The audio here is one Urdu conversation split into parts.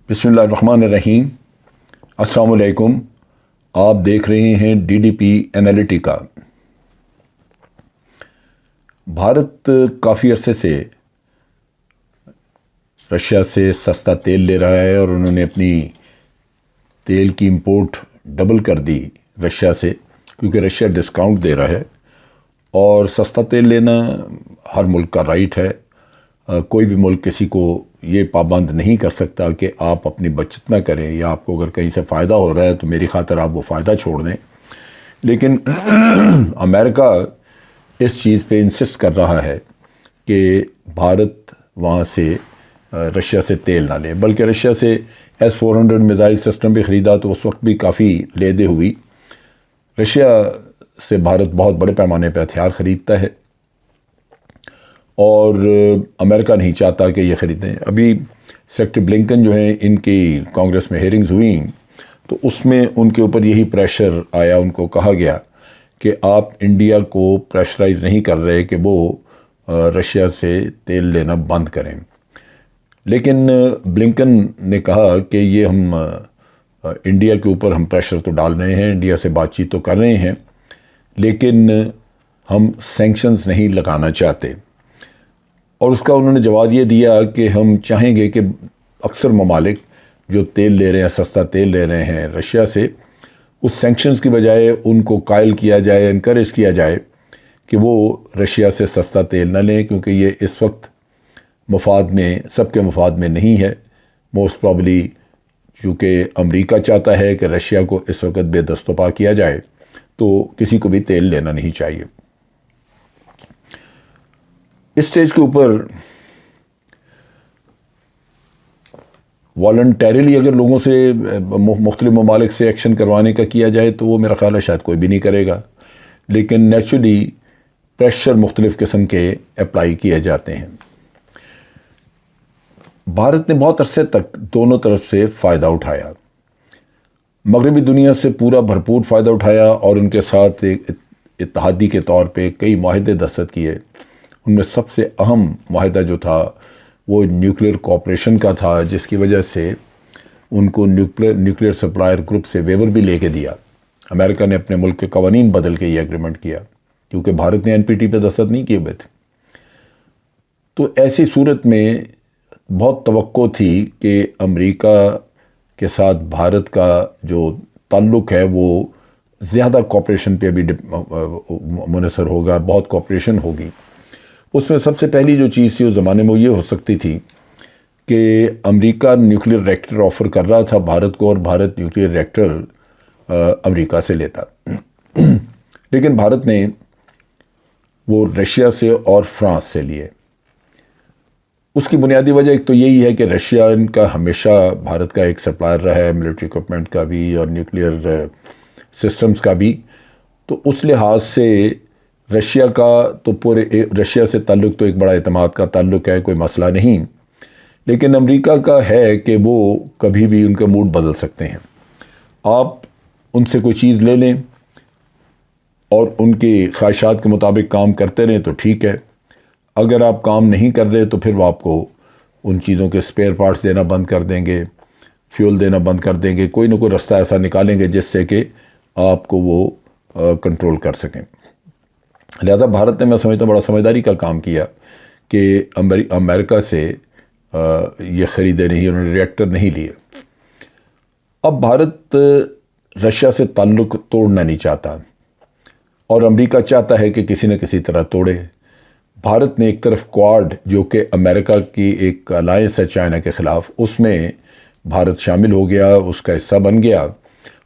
بسم اللہ الرحمن الرحیم۔ السلام علیکم۔ آپ دیکھ رہے ہیں D D P Analytica. Bharat کافی عرصے سے رشیا سے سستا تیل لے رہا ہے اور انہوں نے اپنی تیل کی امپورٹ ڈبل کر دی رشیا سے، کیونکہ رشیا ڈسکاؤنٹ دے رہا ہے اور سستا تیل لینا ہر ملک کا رائٹ ہے۔ کوئی بھی ملک کسی کو یہ پابند نہیں کر سکتا کہ آپ اپنی بچت نہ کریں، یا آپ کو اگر کہیں سے فائدہ ہو رہا ہے تو میری خاطر آپ وہ فائدہ چھوڑ دیں۔ لیکن امریکہ اس چیز پہ انسسٹ کر رہا ہے کہ بھارت وہاں سے رشیا سے تیل نہ لے، بلکہ رشیا سے S-400 میزائل سسٹم بھی خریدا تو اس وقت بھی کافی لے دے ہوئی۔ رشیا سے بھارت بہت بڑے پیمانے پہ ہتھیار خریدتا ہے اور امریکہ نہیں چاہتا کہ یہ خریدیں۔ ابھی سیکٹری بلنکن جو ہیں، ان کی کانگریس میں ہیئرنگز ہوئیں تو اس میں ان کے اوپر یہی پریشر آیا، ان کو کہا گیا کہ آپ انڈیا کو پریشرائز نہیں کر رہے کہ وہ رشیا سے تیل لینا بند کریں۔ لیکن بلنکن نے کہا کہ یہ ہم انڈیا کے اوپر ہم پریشر تو ڈال رہے ہیں، انڈیا سے بات چیت تو کر رہے ہیں، لیکن ہم سینکشنز نہیں لگانا چاہتے۔ اور اس کا انہوں نے جواب یہ دیا کہ ہم چاہیں گے کہ اکثر ممالک جو تیل لے رہے ہیں، سستا تیل لے رہے ہیں رشیا سے، اس سینکشنز کی بجائے ان کو قائل کیا جائے، انکریج کیا جائے کہ وہ رشیا سے سستا تیل نہ لیں، کیونکہ یہ اس وقت مفاد میں، سب کے مفاد میں نہیں ہے۔ موسٹ پرابلی چونکہ امریکہ چاہتا ہے کہ رشیا کو اس وقت بے دست و پا کیا جائے، تو کسی کو بھی تیل لینا نہیں چاہیے۔ اس سٹیج کے اوپر والنٹیریلی اگر لوگوں سے، مختلف ممالک سے ایکشن کروانے کا کیا جائے تو وہ میرا خیال ہے شاید کوئی بھی نہیں کرے گا، لیکن نیچرلی پریشر مختلف قسم کے اپلائی کیے جاتے ہیں۔ بھارت نے بہت عرصے تک دونوں طرف سے فائدہ اٹھایا، مغربی دنیا سے پورا بھرپور فائدہ اٹھایا اور ان کے ساتھ ایک اتحادی کے طور پہ کئی معاہدے دستخط کیے۔ ان میں سب سے اہم معاہدہ جو تھا وہ نیوکلیر کوآپریشن کا تھا، جس کی وجہ سے ان کو نیوکلیر سپلائر گروپ سے ویور بھی لے کے دیا۔ امریکہ نے اپنے ملک کے قوانین بدل کے یہ ایگریمنٹ کیا، کیونکہ بھارت نے NPT پہ دستخط نہیں کیے ہوئے تھے۔ تو ایسی صورت میں بہت توقع تھی کہ امریکہ کے ساتھ بھارت کا جو تعلق ہے وہ زیادہ کوآپریشن پہ بھی منحصر ہوگا، بہت کوآپریشن ہوگی۔ اس میں سب سے پہلی جو چیز تھی اس زمانے میں وہ یہ ہو سکتی تھی کہ امریکہ نیوکلیر ریئیکٹر آفر کر رہا تھا بھارت کو، اور بھارت نیوکلیر ریئیکٹر امریکہ سے لیتا۔ لیکن بھارت نے وہ رشیا سے اور فرانس سے لیے۔ اس کی بنیادی وجہ ایک تو یہی ہے کہ رشیا ان کا ہمیشہ بھارت کا ایک سپلائر رہا ہے، ملٹری اکوپمنٹ کا بھی اور نیوکلیر سسٹمز کا بھی۔ تو اس لحاظ سے رشیا کا تو رشیا سے تعلق تو ایک بڑا اعتماد کا تعلق ہے، کوئی مسئلہ نہیں۔ لیکن امریکہ کا ہے کہ وہ کبھی بھی ان کا موڈ بدل سکتے ہیں۔ آپ ان سے کوئی چیز لے لیں اور ان کی خواہشات کے مطابق کام کرتے رہیں تو ٹھیک ہے، اگر آپ کام نہیں کر رہے تو پھر وہ آپ کو ان چیزوں کے اسپیئر پارٹس دینا بند کر دیں گے، فیول دینا بند کر دیں گے، کوئی نہ کوئی راستہ ایسا نکالیں گے جس سے کہ آپ کو وہ کنٹرول کر سکیں۔ لہذا بھارت نے، میں سمجھتا ہوں، بڑا سمجھداری کا کام کیا کہ امریکہ سے یہ خریدے نہیں، انہوں نے ریئیکٹر نہیں لیے۔ اب بھارت رشیا سے تعلق توڑنا نہیں چاہتا اور امریکہ چاہتا ہے کہ کسی نہ کسی طرح توڑے۔ بھارت نے ایک طرف کوآڈ، جو کہ امریکہ کی ایک الائنس ہے چائنا کے خلاف، اس میں بھارت شامل ہو گیا، اس کا حصہ بن گیا،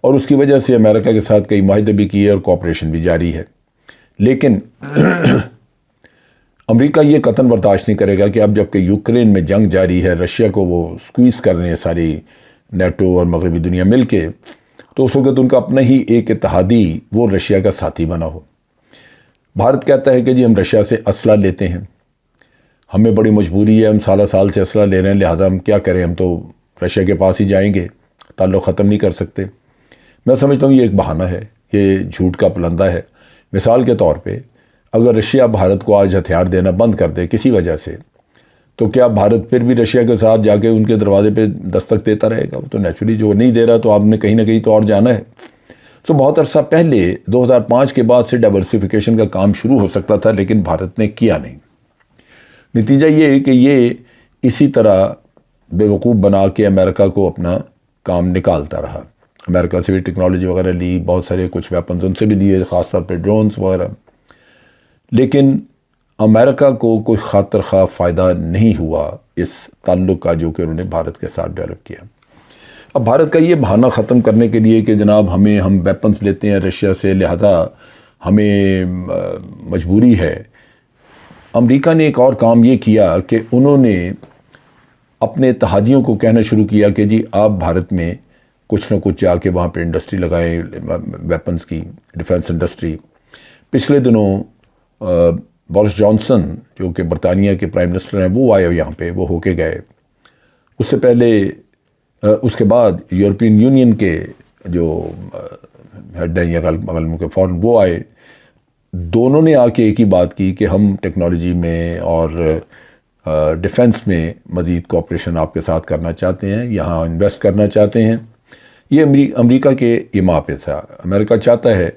اور اس کی وجہ سے امریکہ کے ساتھ کئی معاہدے بھی کیے اور کوآپریشن بھی جاری ہے۔ لیکن امریکہ یہ قطعاً برداشت نہیں کرے گا کہ اب جب کہ یوکرین میں جنگ جاری ہے، رشیا کو وہ سکویز کر رہے ہیں ساری نیٹو اور مغربی دنیا مل کے، تو اس وقت ان کا اپنا ہی ایک اتحادی وہ رشیا کا ساتھی بنا ہو۔ بھارت کہتا ہے کہ جی ہم رشیا سے اسلحہ لیتے ہیں، ہمیں بڑی مجبوری ہے، ہم سالہ سال سے اسلحہ لے رہے ہیں، لہٰذا ہم کیا کریں، ہم تو رشیا کے پاس ہی جائیں گے، تعلق ختم نہیں کر سکتے۔ میں سمجھتا ہوں یہ ایک بہانہ ہے، یہ جھوٹ کا پلندہ ہے۔ مثال کے طور پہ اگر رشیا بھارت کو آج ہتھیار دینا بند کر دے کسی وجہ سے، تو کیا بھارت پھر بھی رشیا کے ساتھ جا کے ان کے دروازے پہ دستک دیتا رہے گا؟ وہ تو نیچرلی جو نہیں دے رہا تو آپ نے کہیں نہ کہیں تو اور جانا ہے. سو بہت عرصہ پہلے 2005 کے بعد سے ڈائیورسفیکیشن کا کام شروع ہو سکتا تھا، لیکن بھارت نے کیا نہیں. نتیجہ یہ ہے کہ یہ اسی طرح بیوقوف بنا کے امریکہ کو اپنا کام نکالتا رہا. امریکہ سے بھی ٹیکنالوجی وغیرہ لی، بہت سارے کچھ ویپنز ان سے بھی لیے، خاص طور پہ ڈرونز وغیرہ، لیکن امریکہ کو کوئی خاطر خواہ فائدہ نہیں ہوا اس تعلق کا جو کہ انہوں نے بھارت کے ساتھ ڈیولپ کیا. اب بھارت کا یہ بہانہ ختم کرنے کے لیے کہ جناب ہم ویپنز لیتے ہیں رشیا سے، لہذا ہمیں مجبوری ہے، امریکہ نے ایک اور کام یہ کیا کہ انہوں نے اپنے اتحادیوں کو کہنا شروع کیا کہ جی آپ بھارت میں کچھ نہ کچھ جا کے وہاں پہ انڈسٹری لگائیں، ویپنز کی، ڈیفنس انڈسٹری. پچھلے دنوں بورس جانسن جو کہ برطانیہ کے پرائم منسٹر ہیں وہ آئے یہاں پہ، وہ ہو کے گئے. اس سے پہلے اس کے بعد یورپین یونین کے جو ہیڈ ہیں یا بغل کے فورن وہ آئے. دونوں نے آ کے ایک ہی بات کی کہ ہم ٹیکنالوجی میں اور ڈیفنس میں مزید کوآپریشن آپ کے ساتھ کرنا چاہتے ہیں، یہاں انویسٹ کرنا چاہتے ہیں. یہ امریکہ کے ایما پہ تھا. امریکہ چاہتا ہے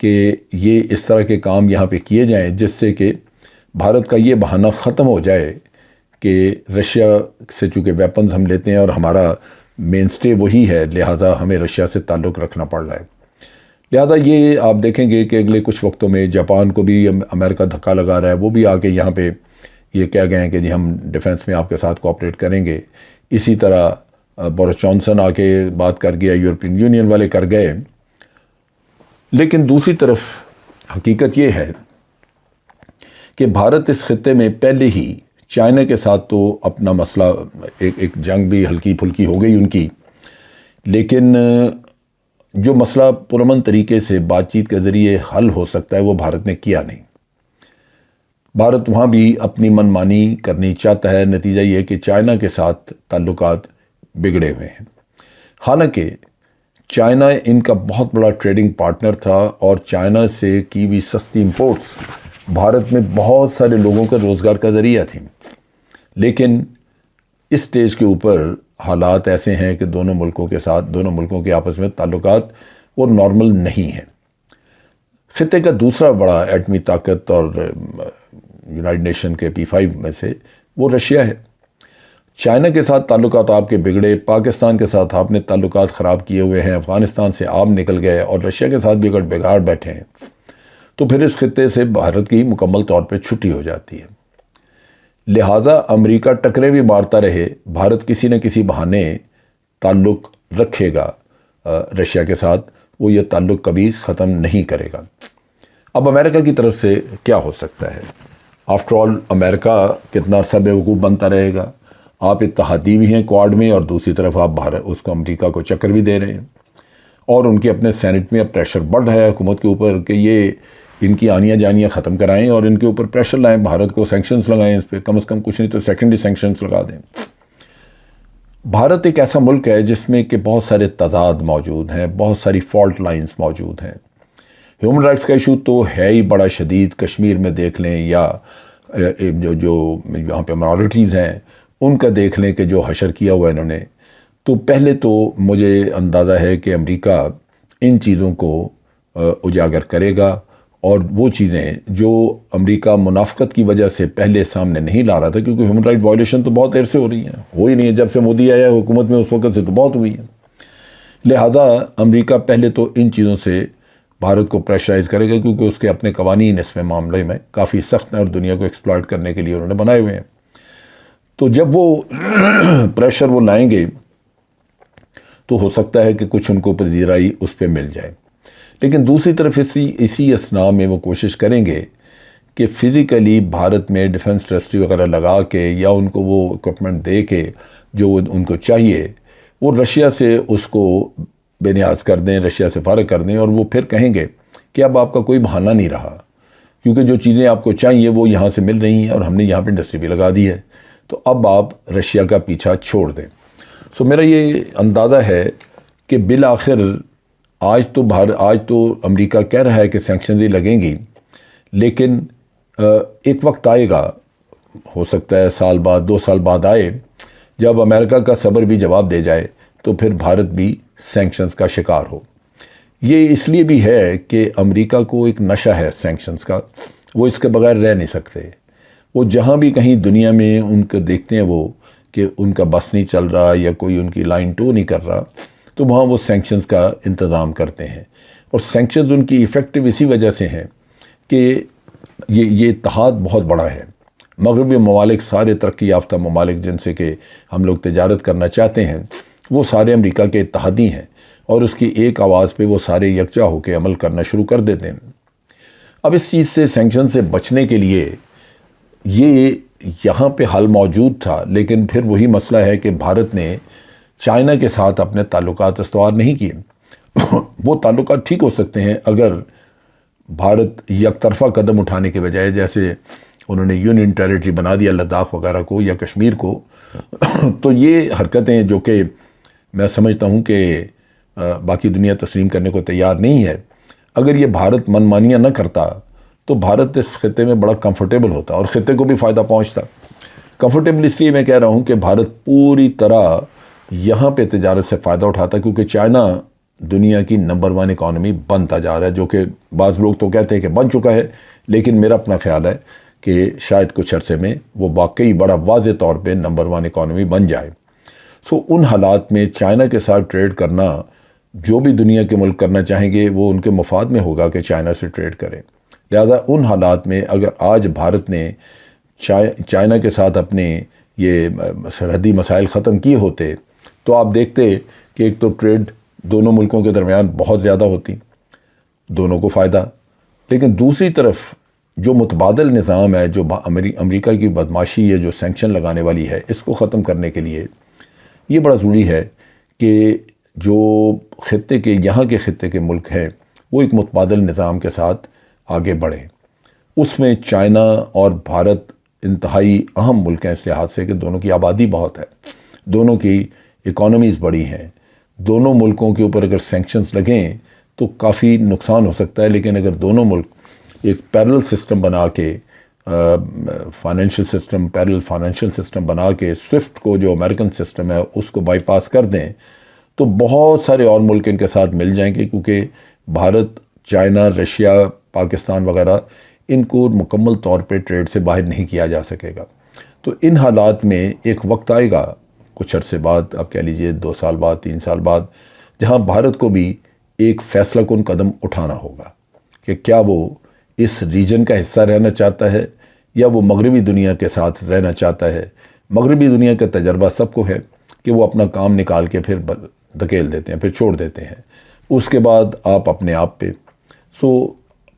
کہ یہ اس طرح کے کام یہاں پہ کیے جائیں جس سے کہ بھارت کا یہ بہانہ ختم ہو جائے کہ رشیا سے چونکہ ویپنز ہم لیتے ہیں اور ہمارا مین سٹے وہی ہے، لہٰذا ہمیں رشیا سے تعلق رکھنا پڑ رہا ہے. لہٰذا یہ آپ دیکھیں گے کہ اگلے کچھ وقتوں میں جاپان کو بھی امریکہ دھکا لگا رہا ہے، وہ بھی آ کے یہاں پہ یہ کہہ گئے ہیں کہ جی ہم ڈیفنس میں آپ کے ساتھ کوآپریٹ کریں گے. اسی طرح بورس جانسن آ کے بات کر گیا، یورپین یونین والے کر گئے. لیکن دوسری طرف حقیقت یہ ہے کہ بھارت اس خطے میں پہلے ہی چائنا کے ساتھ تو اپنا مسئلہ ایک جنگ بھی ہلکی پھلکی ہو گئی ان کی، لیکن جو مسئلہ پرامن طریقے سے بات چیت کے ذریعے حل ہو سکتا ہے وہ بھارت نے کیا نہیں. بھارت وہاں بھی اپنی من مانی کرنی چاہتا ہے. نتیجہ یہ کہ چائنا کے ساتھ تعلقات بگڑے ہوئے ہیں. حالانکہ چائنا ان کا بہت بڑا ٹریڈنگ پارٹنر تھا اور چائنا سے کی ہوئی سستی امپورٹس بھارت میں بہت سارے لوگوں کا روزگار کا ذریعہ تھیں. لیکن اس سٹیج کے اوپر حالات ایسے ہیں کہ دونوں ملکوں کے آپس میں تعلقات وہ نارمل نہیں ہیں. خطے کا دوسرا بڑا ایٹمی طاقت اور یونائیٹڈ نیشن کے P5 میں سے وہ رشیا ہے. چائنا کے ساتھ تعلقات آپ کے بگڑے، پاکستان کے ساتھ آپ نے تعلقات خراب کیے ہوئے ہیں، افغانستان سے آپ نکل گئے اور رشیا کے ساتھ بھی اگر بگاڑ بیٹھے ہیں تو پھر اس خطے سے بھارت کی مکمل طور پہ چھٹی ہو جاتی ہے. لہٰذا امریکہ ٹکرے بھی مارتا رہے، بھارت کسی نہ کسی بہانے تعلق رکھے گا رشیا کے ساتھ، وہ یہ تعلق کبھی ختم نہیں کرے گا. اب امریکہ کی طرف سے کیا ہو سکتا ہے؟ آفٹر آل امریکہ کتنا عرصہ بیوقوف بنتا رہے گا؟ آپ اتحادی بھی ہیں کوآڈ میں اور دوسری طرف آپ اس کو امریکہ کو چکر بھی دے رہے ہیں، اور ان کے اپنے سینٹ میں اب پریشر بڑھ رہا ہے حکومت کے اوپر کہ یہ ان کی آنیاں جانیاں ختم کرائیں اور ان کے اوپر پریشر لائیں، بھارت کو سینکشنز لگائیں، اس پہ کم از کم کچھ نہیں تو سیکنڈری سینکشنز لگا دیں. بھارت ایک ایسا ملک ہے جس میں کہ بہت سارے تضاد موجود ہیں، بہت ساری فالٹ لائنز موجود ہیں. ہیومن رائٹس کا ایشو تو ہے ہی بڑا شدید. کشمیر میں دیکھ لیں یا جو یہاں پہ مائنورٹیز ہیں ان کا دیکھ لیں کہ جو حشر کیا ہوا انہوں نے. تو پہلے تو مجھے اندازہ ہے کہ امریکہ ان چیزوں کو اجاگر کرے گا، اور وہ چیزیں جو امریکہ منافقت کی وجہ سے پہلے سامنے نہیں لا رہا تھا، کیونکہ ہیومن رائٹ وائلیشن تو بہت دیر سے ہو رہی ہیں، ہو ہی نہیں ہے جب سے مودی آیا حکومت میں، اس وقت سے تو بہت ہوئی ہے. لہٰذا امریکہ پہلے تو ان چیزوں سے بھارت کو پریشرائز کرے گا، کیونکہ اس کے اپنے قوانین اس میں معاملے میں کافی سخت ہیں اور دنیا کو ایکسپلائٹ کرنے کے لیے انہوں نے بنائے ہوئے ہیں. تو جب وہ پریشر وہ لائیں گے تو ہو سکتا ہے کہ کچھ ان کو پذیرائی اس پہ مل جائے. لیکن دوسری طرف اسی اسنا میں وہ کوشش کریں گے کہ فزیکلی بھارت میں ڈیفنس انڈسٹری وغیرہ لگا کے یا ان کو وہ اکوپمنٹ دے کے جو ان کو چاہیے وہ رشیا سے اس کو بے نیاز کر دیں، رشیا سے فارغ کر دیں، اور وہ پھر کہیں گے کہ اب آپ کا کوئی بہانہ نہیں رہا، کیونکہ جو چیزیں آپ کو چاہیے وہ یہاں سے مل رہی ہیں اور ہم نے یہاں پہ انڈسٹری بھی لگا دی ہے، تو اب آپ رشیا کا پیچھا چھوڑ دیں. سو میرا یہ اندازہ ہے کہ بالآخر آج تو امریکہ کہہ رہا ہے کہ سینکشنز ہی لگیں گی، لیکن ایک وقت آئے گا ہو سکتا ہے سال بعد 2 سال بعد آئے، جب امریکہ کا صبر بھی جواب دے جائے تو پھر بھارت بھی سینکشنز کا شکار ہو۔ یہ اس لیے بھی ہے کہ امریکہ کو ایک نشہ ہے سینکشنز کا، وہ اس کے بغیر رہ نہیں سکتے۔ وہ جہاں بھی کہیں دنیا میں ان کو دیکھتے ہیں وہ کہ ان کا بس نہیں چل رہا یا کوئی ان کی لائن ٹو نہیں کر رہا، تو وہاں وہ سینکشنز کا انتظام کرتے ہیں۔ اور سینکشنز ان کی ایفیکٹو اسی وجہ سے ہیں کہ یہ اتحاد بہت بڑا ہے۔ مغربی ممالک، سارے ترقی یافتہ ممالک جن سے کہ ہم لوگ تجارت کرنا چاہتے ہیں، وہ سارے امریکہ کے اتحادی ہیں، اور اس کی ایک آواز پہ وہ سارے یکجا ہو کے عمل کرنا شروع کر دیتے ہیں۔ اب اس چیز سے، سینکشن سے بچنے کے لیے یہ یہاں پہ حل موجود تھا، لیکن پھر وہی مسئلہ ہے کہ بھارت نے چائنا کے ساتھ اپنے تعلقات استوار نہیں کیے۔ وہ تعلقات ٹھیک ہو سکتے ہیں اگر بھارت یک طرفہ قدم اٹھانے کے بجائے، جیسے انہوں نے یونین ٹیریٹری بنا دیا لداخ وغیرہ کو یا کشمیر کو، تو یہ حرکتیں جو کہ میں سمجھتا ہوں کہ باقی دنیا تسلیم کرنے کو تیار نہیں ہے، اگر یہ بھارت من مانیاں نہ کرتا تو بھارت اس خطے میں بڑا کمفرٹیبل ہوتا اور خطے کو بھی فائدہ پہنچتا۔ کمفرٹیبل اس لیے میں کہہ رہا ہوں کہ بھارت پوری طرح یہاں پہ تجارت سے فائدہ اٹھاتا، کیونکہ چائنا دنیا کی نمبر 1 اکانومی بنتا جا رہا ہے، جو کہ بعض لوگ تو کہتے ہیں کہ بن چکا ہے، لیکن میرا اپنا خیال ہے کہ شاید کچھ عرصے میں وہ واقعی بڑا واضح طور پہ نمبر 1 اکانومی بن جائے۔ ان حالات میں چائنا کے ساتھ ٹریڈ کرنا، جو بھی دنیا کے ملک کرنا چاہیں گے، وہ ان کے مفاد میں ہوگا کہ چائنا سے ٹریڈ کریں۔ لہٰذا ان حالات میں اگر آج بھارت نے چائنا کے ساتھ اپنے یہ سرحدی مسائل ختم کیے ہوتے تو آپ دیکھتے کہ ایک تو ٹریڈ دونوں ملکوں کے درمیان بہت زیادہ ہوتی، دونوں کو فائدہ، لیکن دوسری طرف جو متبادل نظام ہے، جو امریکہ کی بدماشی ہے جو سینکشن لگانے والی ہے، اس کو ختم کرنے کے لیے یہ بڑا ضروری ہے کہ جو خطے کے، یہاں کے خطے کے ملک ہیں، وہ ایک متبادل نظام کے ساتھ آگے بڑھیں۔ اس میں چائنا اور بھارت انتہائی اہم ملک ہیں اس لحاظ سے کہ دونوں کی آبادی بہت ہے، دونوں کی اکانومیز بڑی ہیں۔ دونوں ملکوں کے اوپر اگر سینکشنز لگیں تو کافی نقصان ہو سکتا ہے، لیکن اگر دونوں ملک ایک پیرل سسٹم بنا کے، پیرل فائنینشیل سسٹم بنا کے سوئفٹ کو، جو امریکن سسٹم ہے، اس کو بائی پاس کر دیں تو بہت سارے اور ملک ان کے ساتھ مل جائیں گے، کیونکہ بھارت، چائنا، رشیا، پاکستان وغیرہ، ان کو مکمل طور پہ ٹریڈ سے باہر نہیں کیا جا سکے گا۔ تو ان حالات میں ایک وقت آئے گا، کچھ عرصے بعد، آپ کہہ لیجئے 2 سال بعد، 3 سال بعد، جہاں بھارت کو بھی ایک فیصلہ کن قدم اٹھانا ہوگا کہ کیا وہ اس ریجن کا حصہ رہنا چاہتا ہے یا وہ مغربی دنیا کے ساتھ رہنا چاہتا ہے۔ مغربی دنیا کا تجربہ سب کو ہے کہ وہ اپنا کام نکال کے پھر دھکیل دیتے ہیں، پھر چھوڑ دیتے ہیں، اس کے بعد آپ اپنے آپ پہ۔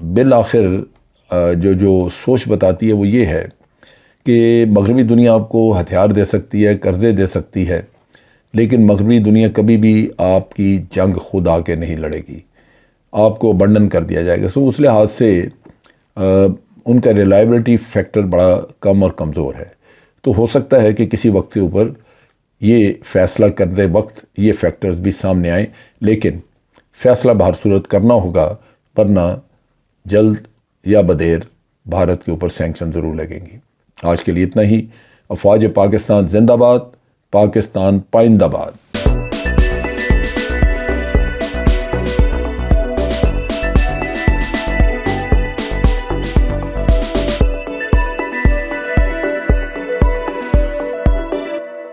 بالآخر جو سوچ بتاتی ہے وہ یہ ہے کہ مغربی دنیا آپ کو ہتھیار دے سکتی ہے، قرضے دے سکتی ہے، لیکن مغربی دنیا کبھی بھی آپ کی جنگ خود آ کے نہیں لڑے گی، آپ کو ابنڈن کر دیا جائے گا۔ اس لحاظ سے ان کا ریلائبلٹی فیکٹر بڑا کم اور کمزور ہے۔ تو ہو سکتا ہے کہ کسی وقت کے اوپر یہ فیصلہ کرتے وقت یہ فیکٹرز بھی سامنے آئیں، لیکن فیصلہ بہر صورت کرنا ہوگا، ورنہ جلد یا بدیر بھارت کے اوپر سینکشن ضرور لگیں گی۔ آج کے لیے اتنا ہی۔ افواج پاکستان زندہ باد، پاکستان پائندہ باد۔